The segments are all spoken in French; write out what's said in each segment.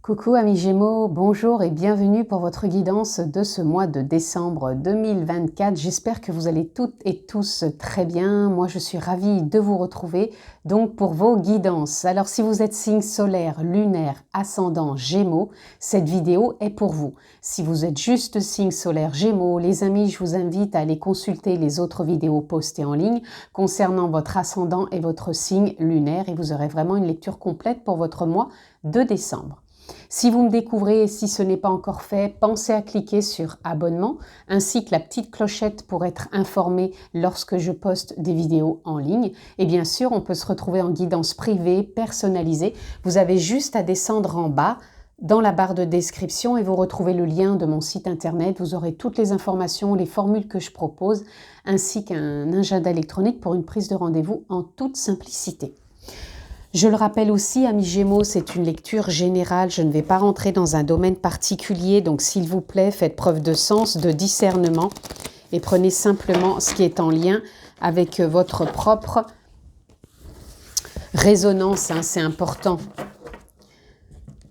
Coucou amis Gémeaux, bonjour et bienvenue pour votre guidance de ce mois de décembre 2024. J'espère que vous allez toutes et tous très bien. Moi, je suis ravie de vous retrouver donc pour vos guidances. Alors, si vous êtes signe solaire, lunaire, ascendant Gémeaux, cette vidéo est pour vous. Si vous êtes juste signe solaire Gémeaux, les amis, je vous invite à aller consulter les autres vidéos postées en ligne concernant votre ascendant et votre signe lunaire et vous aurez vraiment une lecture complète pour votre mois de décembre. Si vous me découvrez et si ce n'est pas encore fait, pensez à cliquer sur abonnement ainsi que la petite clochette pour être informé lorsque je poste des vidéos en ligne. Et bien sûr, on peut se retrouver en guidance privée, personnalisée. Vous avez juste à descendre en bas dans la barre de description et vous retrouvez le lien de mon site internet. Vous aurez toutes les informations, les formules que je propose ainsi qu'un agenda électronique pour une prise de rendez-vous en toute simplicité. Je le rappelle aussi, amis Gémeaux, c'est une lecture générale. Je ne vais pas rentrer dans un domaine particulier. Donc, s'il vous plaît, faites preuve de sens, de discernement et prenez simplement ce qui est en lien avec votre propre résonance. C'est important.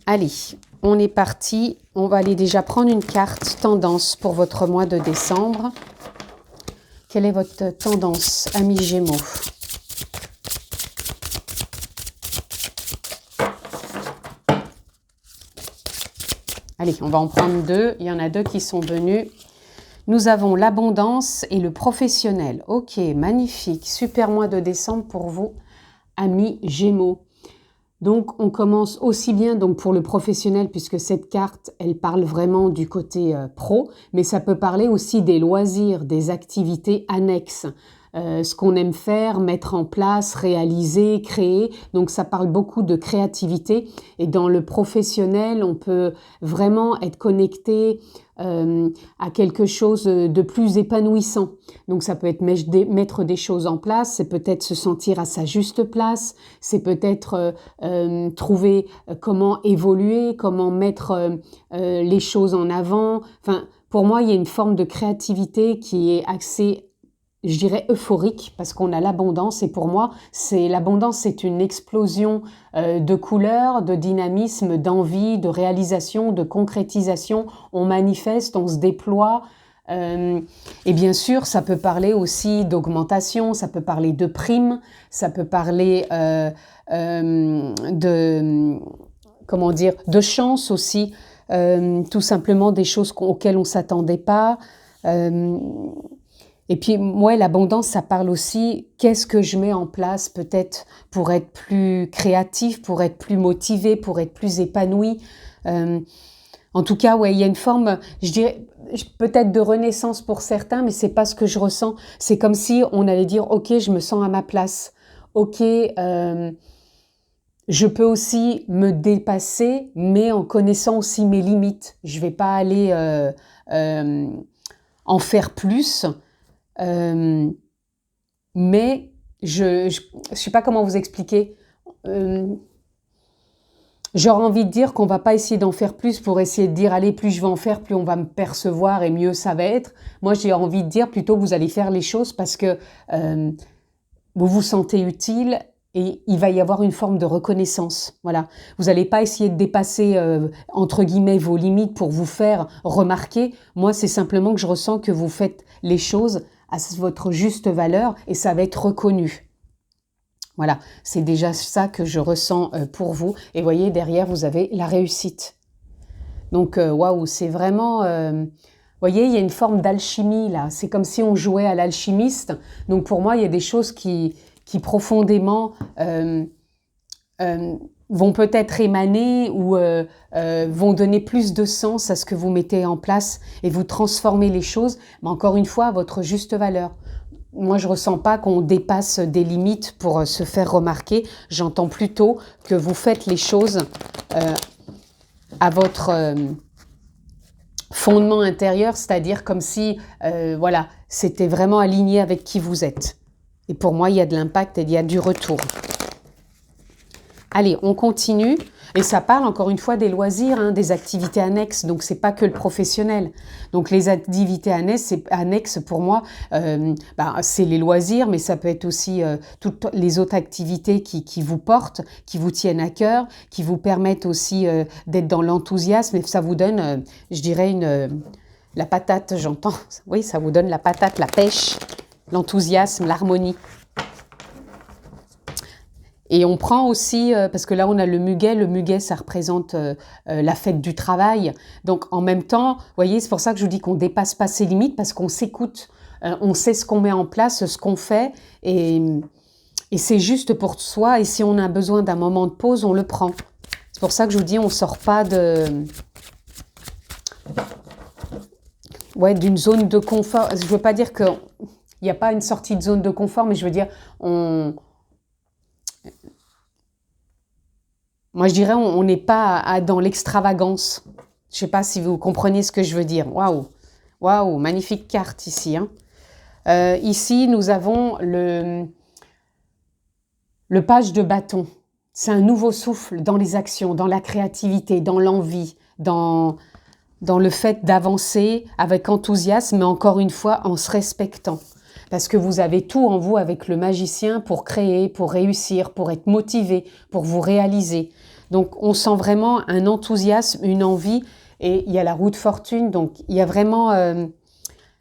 Allez, on est parti. On va aller déjà prendre une carte tendance pour votre mois de décembre. Quelle est votre tendance, amis Gémeaux ? Allez, on va en prendre deux. Il y en a deux qui sont venus. Nous avons l'abondance et le professionnel. Ok, magnifique. Super mois de décembre pour vous, amis Gémeaux. Donc, on commence aussi bien donc pour le professionnel, puisque cette carte, elle parle vraiment du côté pro, mais ça peut parler aussi des loisirs, des activités annexes. Ce qu'on aime faire, mettre en place, réaliser, créer. Donc ça parle beaucoup de créativité. Et dans le professionnel, on peut vraiment être connecté à quelque chose de plus épanouissant. Donc ça peut être mettre des choses en place, c'est peut-être se sentir à sa juste place, c'est peut-être trouver comment évoluer, comment mettre les choses en avant. Enfin, pour moi, il y a une forme de créativité qui est axée, je dirais euphorique, parce qu'on a l'abondance et pour moi, l'abondance, c'est une explosion de couleurs, de dynamisme, d'envie, de réalisation, de concrétisation. On manifeste, on se déploie. Et bien sûr, ça peut parler aussi d'augmentation, ça peut parler de primes, ça peut parler de chance aussi, tout simplement des choses auxquelles on ne s'attendait pas. Et puis, moi, l'abondance, ça parle aussi, qu'est-ce que je mets en place peut-être pour être plus créatif, pour être plus motivé, pour être plus épanoui. En tout cas, ouais, il y a une forme, je dirais, peut-être de renaissance pour certains, mais c'est pas ce que je ressens. C'est comme si on allait dire, ok, je me sens à ma place. Ok, je peux aussi me dépasser, mais en connaissant aussi mes limites. Je vais pas aller en faire plus. Mais je sais pas comment vous expliquer. J'aurais envie de dire qu'on va pas essayer d'en faire plus pour essayer de dire allez, plus je vais en faire, plus on va me percevoir et mieux ça va être. Moi, j'ai envie de dire plutôt que vous allez faire les choses parce que vous vous sentez utile et il va y avoir une forme de reconnaissance. Voilà. Vous n'allez pas essayer de dépasser entre guillemets vos limites pour vous faire remarquer. Moi, c'est simplement que je ressens que vous faites les choses à votre juste valeur et ça va être reconnu. Voilà, c'est déjà ça que je ressens pour vous. Et voyez, derrière, vous avez la réussite. Donc, waouh, c'est vraiment... voyez, il y a une forme d'alchimie là. C'est comme si on jouait à l'alchimiste. Donc, pour moi, il y a des choses qui profondément vont peut-être émaner ou vont donner plus de sens à ce que vous mettez en place et vous transformez les choses, mais encore une fois, à votre juste valeur. Moi, je ne ressens pas qu'on dépasse des limites pour se faire remarquer. J'entends plutôt que vous faites les choses à votre fondement intérieur, c'est-à-dire comme si voilà, c'était vraiment aligné avec qui vous êtes. Et pour moi, il y a de l'impact et il y a du retour. Allez, on continue. Et ça parle encore une fois des loisirs, hein, des activités annexes. Donc, c'est pas que le professionnel. Donc, les activités annexes pour moi, c'est les loisirs, mais ça peut être aussi toutes les autres activités qui vous portent, qui vous tiennent à cœur, qui vous permettent aussi d'être dans l'enthousiasme. Et ça vous donne, je dirais, la patate, j'entends. Oui, ça vous donne la patate, la pêche, l'enthousiasme, l'harmonie. Et on prend aussi, parce que là on a le muguet ça représente la fête du travail. Donc en même temps, vous voyez, c'est pour ça que je vous dis qu'on ne dépasse pas ses limites, parce qu'on s'écoute, on sait ce qu'on met en place, ce qu'on fait, et c'est juste pour soi, et si on a besoin d'un moment de pause, on le prend. C'est pour ça que je vous dis, on ne sort pas d'une zone de confort. Je ne veux pas dire qu'il n'y a pas une sortie de zone de confort, mais je veux dire, moi, je dirais, on n'est pas dans l'extravagance. Je ne sais pas si vous comprenez ce que je veux dire. Waouh, waouh, magnifique carte ici. Hein. Ici, nous avons le page de bâton. C'est un nouveau souffle dans les actions, dans la créativité, dans l'envie, dans le fait d'avancer avec enthousiasme, mais encore une fois, en se respectant. Parce que vous avez tout en vous avec le magicien pour créer, pour réussir, pour être motivé, pour vous réaliser. Donc, on sent vraiment un enthousiasme, une envie, et il y a la roue de fortune. Donc, il y a vraiment,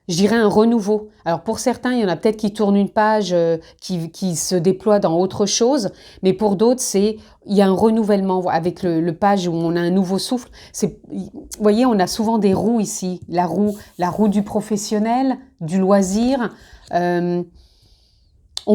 je dirais, un renouveau. Alors, pour certains, il y en a peut-être qui tournent une page, qui se déploie dans autre chose, mais pour d'autres, il y a un renouvellement avec le page où on a un nouveau souffle. Vous voyez, on a souvent des roues ici. La roue du professionnel, du loisir. On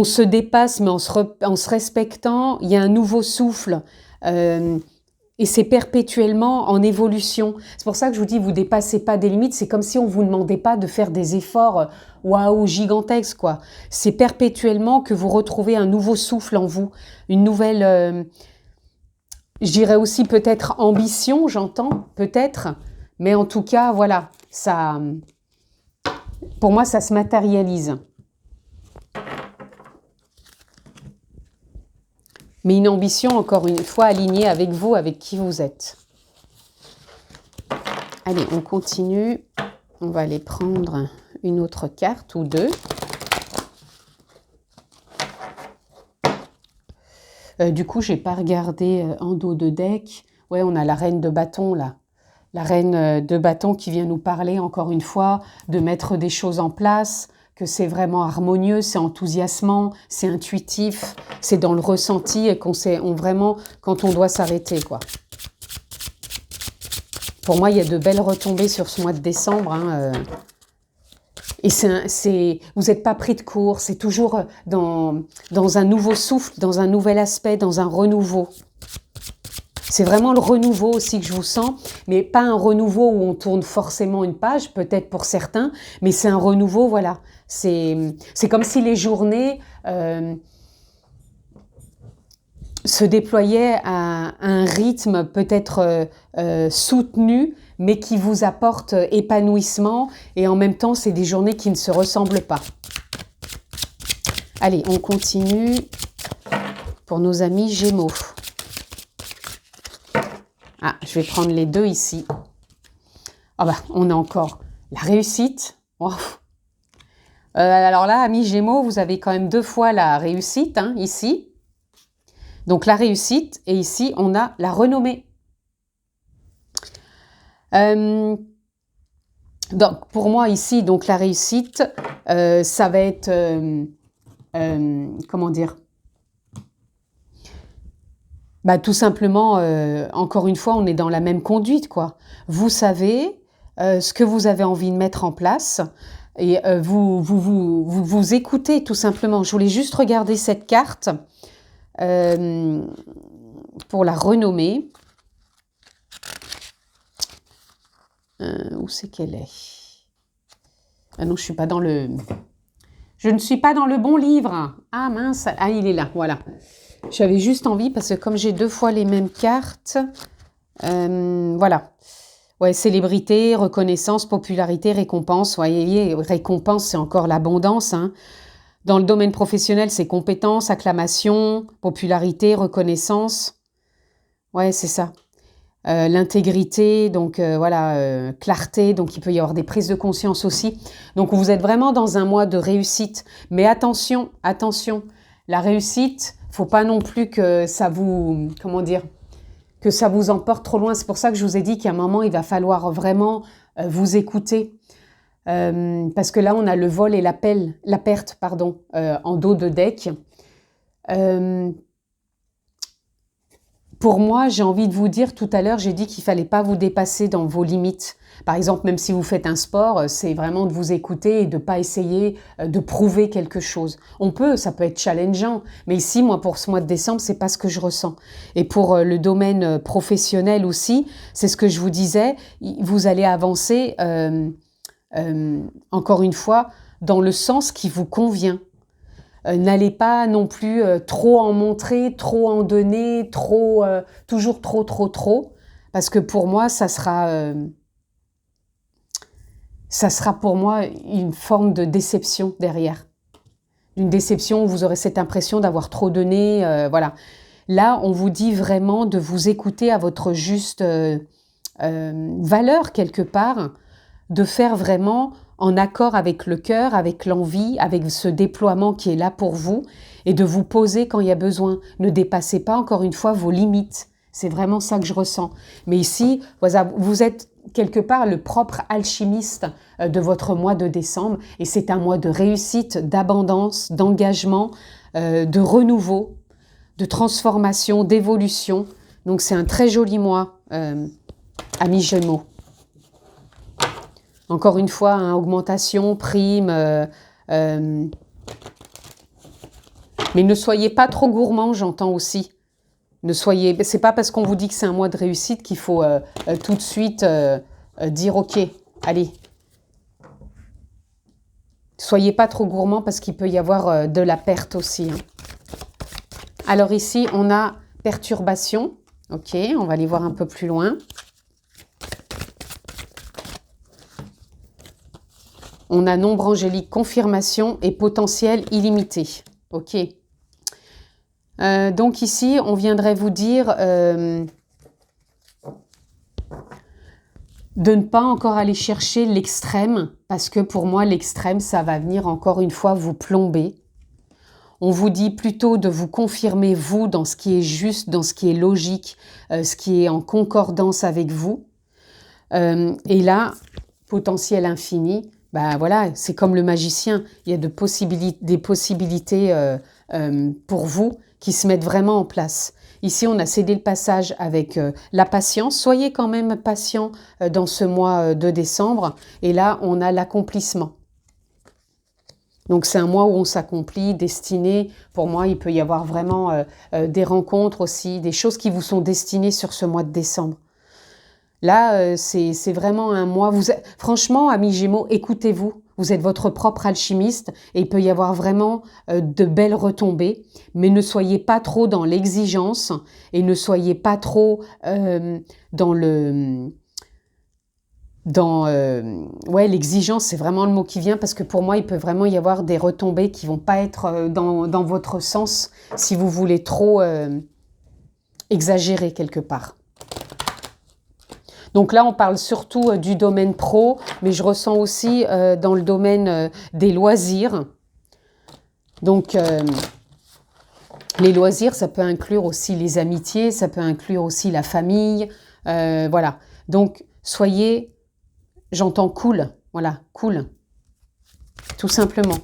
se dépasse, mais en se respectant. Il y a un nouveau souffle. Et c'est perpétuellement en évolution. C'est pour ça que je vous dis, vous dépassez pas des limites. C'est comme si on vous demandait pas de faire des efforts waouh gigantesques, quoi. C'est perpétuellement que vous retrouvez un nouveau souffle en vous, une nouvelle, je dirais aussi peut-être ambition, j'entends, peut-être. Mais en tout cas, voilà, ça, pour moi, ça se matérialise. Mais une ambition, encore une fois, alignée avec vous, avec qui vous êtes. Allez, on continue. On va aller prendre une autre carte ou deux. Du coup, je n'ai pas regardé en dos de deck. Ouais, on a la reine de bâton, là. La reine de bâton qui vient nous parler, encore une fois, de mettre des choses en place, que c'est vraiment harmonieux, c'est enthousiasmant, c'est intuitif, c'est dans le ressenti et qu'on sait vraiment quand on doit s'arrêter, quoi. Pour moi, il y a de belles retombées sur ce mois de décembre. Hein, et vous n'êtes pas pris de court, c'est toujours dans un nouveau souffle, dans un nouvel aspect, dans un renouveau. C'est vraiment le renouveau aussi que je vous sens, mais pas un renouveau où on tourne forcément une page, peut-être pour certains, mais c'est un renouveau, voilà. C'est comme si les journées se déployaient à un rythme peut-être soutenu, mais qui vous apporte épanouissement, et en même temps, c'est des journées qui ne se ressemblent pas. Allez, on continue pour nos amis Gémeaux. Ah, je vais prendre les deux ici. Ah bah, on a encore la réussite. Oh. Alors là, amis Gémeaux, vous avez quand même 2 fois la réussite, hein, ici. Donc la réussite, et ici, on a la renommée. Donc pour moi, ici, donc la réussite, ça va être... comment dire ? Bah, tout simplement, encore une fois, on est dans la même conduite, quoi. Vous savez ce que vous avez envie de mettre en place et vous écoutez tout simplement. Je voulais juste regarder cette carte pour la renommer. Où c'est qu'elle est? Ah non, je suis pas dans le... Je ne suis pas dans le bon livre. Ah mince, ah il est là, voilà. J'avais juste envie, parce que comme j'ai 2 fois les mêmes cartes, voilà. Ouais, célébrité, reconnaissance, popularité, récompense. Vous voyez, récompense, c'est encore l'abondance. Hein. Dans le domaine professionnel, c'est compétence, acclamation, popularité, reconnaissance. Ouais, c'est ça. L'intégrité, donc voilà, clarté, donc il peut y avoir des prises de conscience aussi. Donc vous êtes vraiment dans un mois de réussite. Mais attention, attention, la réussite, faut pas non plus que ça vous, comment dire, que ça vous emporte trop loin. C'est pour ça que je vous ai dit qu'à un moment, il va falloir vraiment vous écouter. Parce que là, on a le vol et la perte, pardon, en dos de deck. Pour moi, j'ai envie de vous dire, tout à l'heure, j'ai dit qu'il fallait pas vous dépasser dans vos limites. Par exemple, même si vous faites un sport, c'est vraiment de vous écouter et de pas essayer de prouver quelque chose. Ça peut être challengeant, mais ici, moi, pour ce mois de décembre, c'est pas ce que je ressens. Et pour le domaine professionnel aussi, c'est ce que je vous disais, vous allez avancer, encore une fois, dans le sens qui vous convient. N'allez pas non plus trop en montrer, trop en donner, toujours trop, parce que pour moi, ça sera pour moi une forme de déception derrière. Une déception où vous aurez cette impression d'avoir trop donné, voilà. Là, on vous dit vraiment de vous écouter à votre juste valeur quelque part, de faire vraiment en accord avec le cœur, avec l'envie, avec ce déploiement qui est là pour vous, et de vous poser quand il y a besoin. Ne dépassez pas, encore une fois, vos limites. C'est vraiment ça que je ressens. Mais ici, vous êtes quelque part le propre alchimiste de votre mois de décembre, et c'est un mois de réussite, d'abondance, d'engagement, de renouveau, de transformation, d'évolution. Donc c'est un très joli mois, amis Gémeaux. Encore une fois, hein, augmentation, prime, mais ne soyez pas trop gourmand, j'entends aussi. C'est pas parce qu'on vous dit que c'est un mois de réussite qu'il faut tout de suite dire ok, allez. Soyez pas trop gourmand parce qu'il peut y avoir de la perte aussi. Hein. Alors ici, on a perturbation. Ok, on va aller voir un peu plus loin. On a nombre angélique, confirmation et potentiel illimité. Ok. Donc ici, on viendrait vous dire de ne pas encore aller chercher l'extrême, parce que pour moi, l'extrême, ça va venir encore une fois vous plomber. On vous dit plutôt de vous confirmer, vous, dans ce qui est juste, dans ce qui est logique, ce qui est en concordance avec vous. Et là, potentiel infini, bah voilà, c'est comme le magicien, il y a des possibilités pour vous qui se mettent vraiment en place. Ici, on a cédé le passage avec la patience. Soyez quand même patient dans ce mois de décembre. Et là, on a l'accomplissement. Donc, c'est un mois où on s'accomplit, destiné. Pour moi, il peut y avoir vraiment des rencontres aussi, des choses qui vous sont destinées sur ce mois de décembre. Là, c'est vraiment un mois. Franchement, amis Gémeaux, écoutez-vous. Vous êtes votre propre alchimiste et il peut y avoir vraiment de belles retombées. Mais ne soyez pas trop dans l'exigence et ne soyez pas trop dans l'exigence, c'est vraiment le mot qui vient parce que pour moi, il peut vraiment y avoir des retombées qui vont pas être dans votre sens si vous voulez trop exagérer quelque part. Donc là, on parle surtout du domaine pro, mais je ressens aussi dans le domaine des loisirs. Donc, les loisirs, ça peut inclure aussi les amitiés, ça peut inclure aussi la famille. Voilà. Donc, soyez, j'entends cool. Voilà, cool. Tout simplement.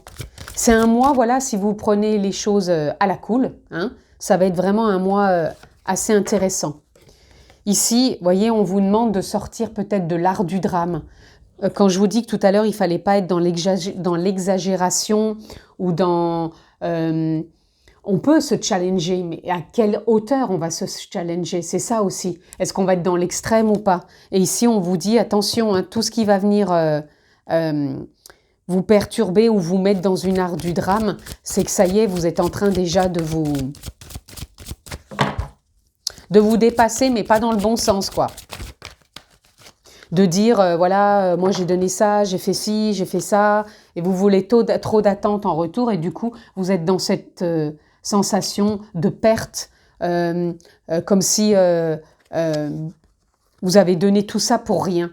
C'est un mois, voilà, si vous prenez les choses à la cool, hein, ça va être vraiment un mois assez intéressant. Ici, vous voyez, on vous demande de sortir peut-être de l'art du drame. Quand je vous dis que tout à l'heure, il ne fallait pas être dans l'exagération ou dans... on peut se challenger, mais à quelle hauteur on va se challenger? C'est ça aussi. Est-ce qu'on va être dans l'extrême ou pas? Et ici, on vous dit, attention, hein, tout ce qui va venir vous perturber ou vous mettre dans une art du drame, c'est que ça y est, vous êtes en train déjà de vous dépasser, mais pas dans le bon sens, quoi. De dire, voilà, moi j'ai donné ça, j'ai fait ci, j'ai fait ça, et vous voulez trop d'attentes en retour, et du coup, vous êtes dans cette sensation de perte comme si vous avez donné tout ça pour rien.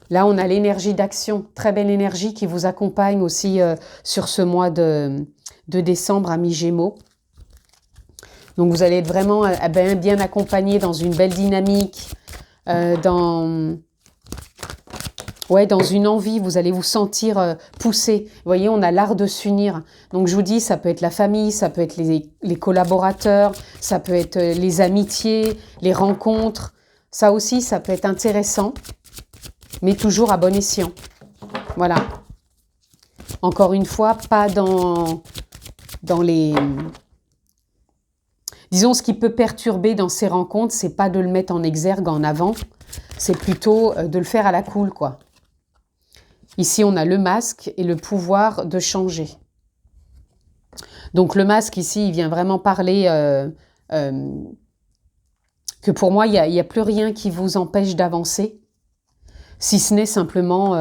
Là, on a l'énergie d'action, très belle énergie qui vous accompagne aussi sur ce mois de décembre à mi-Gémeaux. Donc, vous allez être vraiment bien accompagné dans une belle dynamique, dans une envie, vous allez vous sentir poussé. Vous voyez, on a l'art de s'unir. Donc, je vous dis, ça peut être la famille, ça peut être les collaborateurs, ça peut être les amitiés, les rencontres. Ça aussi, ça peut être intéressant, mais toujours à bon escient. Voilà. Encore une fois, pas dans les... Disons, ce qui peut perturber dans ces rencontres, c'est pas de le mettre en exergue, en avant, c'est plutôt de le faire à la cool, quoi. Ici, on a le masque et le pouvoir de changer. Donc, le masque, ici, il vient vraiment parler que pour moi, il n'y a plus rien qui vous empêche d'avancer, si ce n'est simplement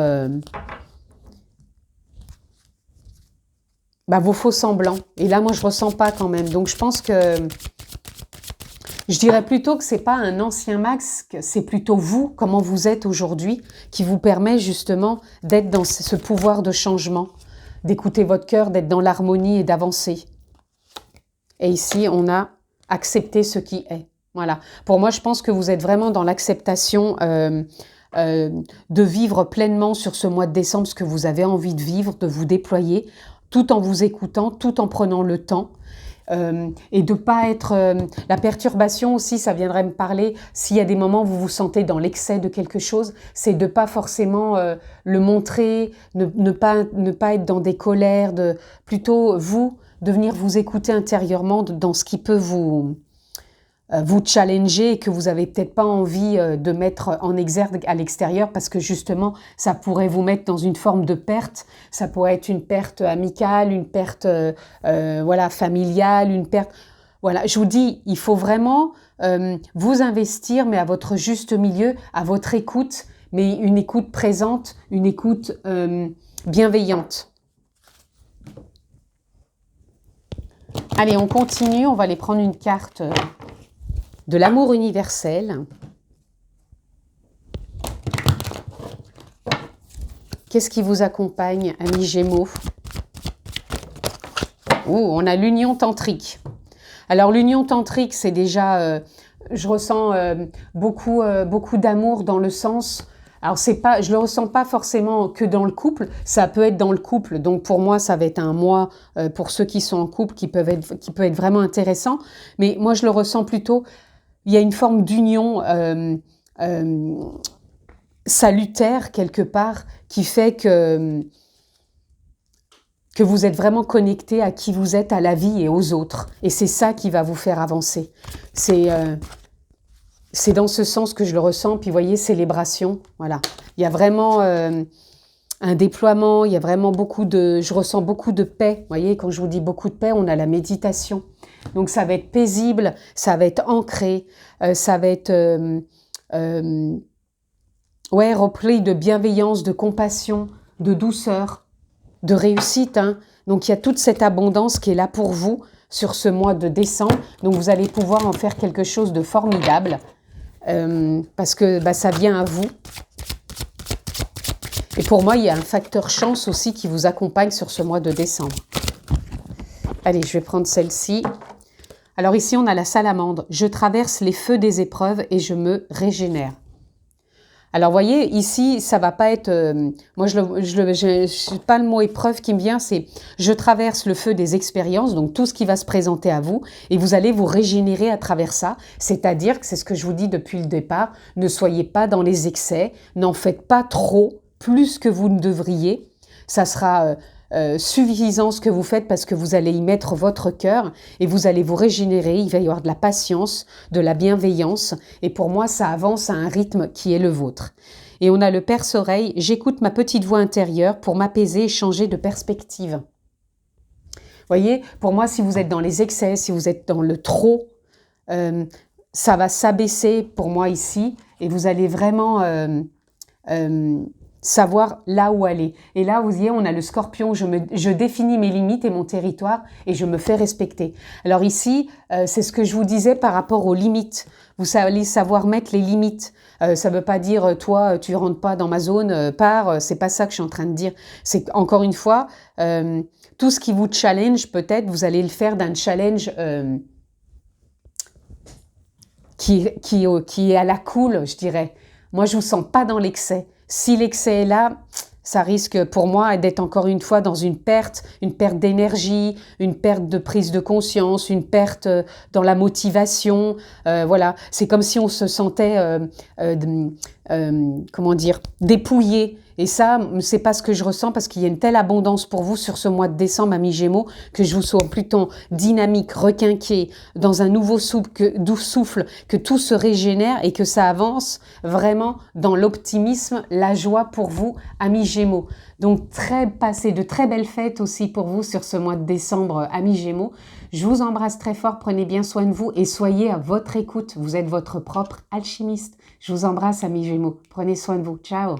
vos faux semblants. Et là, moi, je ne ressens pas quand même. Donc, je pense que... Je dirais plutôt que ce n'est pas un ancien masque, c'est plutôt vous, comment vous êtes aujourd'hui, qui vous permet justement d'être dans ce pouvoir de changement, d'écouter votre cœur, d'être dans l'harmonie et d'avancer. Et ici, on a accepté ce qui est. Voilà. Pour moi, je pense que vous êtes vraiment dans l'acceptation de vivre pleinement sur ce mois de décembre ce que vous avez envie de vivre, de vous déployer, tout en vous écoutant, tout en prenant le temps. Et de ne pas être... la perturbation aussi, ça viendrait me parler, s'il y a des moments où vous vous sentez dans l'excès de quelque chose, c'est de ne pas forcément le montrer, ne pas être dans des colères, plutôt vous, de venir vous écouter intérieurement dans ce qui peut vous challenger et que vous n'avez peut-être pas envie de mettre en exergue à l'extérieur parce que justement, ça pourrait vous mettre dans une forme de perte. Ça pourrait être une perte amicale, une perte familiale, une perte... Voilà, je vous dis, il faut vraiment vous investir, mais à votre juste milieu, à votre écoute, mais une écoute présente, une écoute bienveillante. Allez, on continue, on va aller prendre une carte... de l'amour universel. Qu'est-ce qui vous accompagne, amis Gémeaux? On a l'union tantrique. Alors, l'union tantrique, c'est déjà... je ressens beaucoup d'amour dans le sens... Alors, je ne le ressens pas forcément que dans le couple. Ça peut être dans le couple. Donc, pour moi, ça va être un mois, pour ceux qui sont en couple, qui peut être vraiment intéressant. Mais moi, je le ressens plutôt... Il y a une forme d'union salutaire quelque part qui fait que vous êtes vraiment connecté à qui vous êtes, à la vie et aux autres. Et c'est ça qui va vous faire avancer. C'est dans ce sens que je le ressens. Puis vous voyez, célébration, voilà. Il y a vraiment un déploiement, il y a vraiment je ressens beaucoup de paix. Vous voyez, quand je vous dis beaucoup de paix, on a la méditation. Donc, ça va être paisible, ça va être ancré, ça va être repris de bienveillance, de compassion, de douceur, de réussite. Hein. Donc, il y a toute cette abondance qui est là pour vous sur ce mois de décembre. Donc, vous allez pouvoir en faire quelque chose de formidable parce que ça vient à vous. Et pour moi, il y a un facteur chance aussi qui vous accompagne sur ce mois de décembre. Allez, je vais prendre celle-ci. Alors ici, on a la salamandre. Je traverse les feux des épreuves et je me régénère. Alors, voyez, ici, ça va pas être... moi, je pas le mot épreuve qui me vient, c'est je traverse le feu des expériences, donc tout ce qui va se présenter à vous, et vous allez vous régénérer à travers ça. C'est-à-dire que c'est ce que je vous dis depuis le départ, ne soyez pas dans les excès, n'en faites pas trop, plus que vous ne devriez. Ça sera... suffisant ce que vous faites parce que vous allez y mettre votre cœur et vous allez vous régénérer, il va y avoir de la patience, de la bienveillance et pour moi ça avance à un rythme qui est le vôtre. Et on a le perce-oreille, j'écoute ma petite voix intérieure pour m'apaiser et changer de perspective. Vous voyez, pour moi si vous êtes dans les excès, si vous êtes dans le trop, ça va s'abaisser pour moi ici et vous allez vraiment savoir là où aller. Et là, vous voyez, on a le scorpion, je définis mes limites et mon territoire et je me fais respecter. Alors ici, c'est ce que je vous disais par rapport aux limites. Vous allez savoir mettre les limites. Ça ne veut pas dire, toi, tu rentres pas dans ma zone, pars. C'est pas ça que je suis en train de dire. C'est encore une fois, tout ce qui vous challenge, peut-être, vous allez le faire d'un challenge qui est à la cool, je dirais. Moi, je vous sens pas dans l'excès. Si l'excès est là, ça risque pour moi d'être encore une fois dans une perte d'énergie, une perte de prise de conscience, une perte dans la motivation. Voilà, c'est comme si on se sentait, comment dire, dépouillé. Et ça, c'est pas ce que je ressens parce qu'il y a une telle abondance pour vous sur ce mois de décembre, amis Gémeaux, que je vous sens plutôt dynamique, requinqué, dans un nouveau doux souffle, que tout se régénère et que ça avance vraiment dans l'optimisme, la joie pour vous, amis Gémeaux. Donc, passez de très belles fêtes aussi pour vous sur ce mois de décembre, amis Gémeaux. Je vous embrasse très fort, prenez bien soin de vous et soyez à votre écoute. Vous êtes votre propre alchimiste. Je vous embrasse, amis Gémeaux. Prenez soin de vous. Ciao.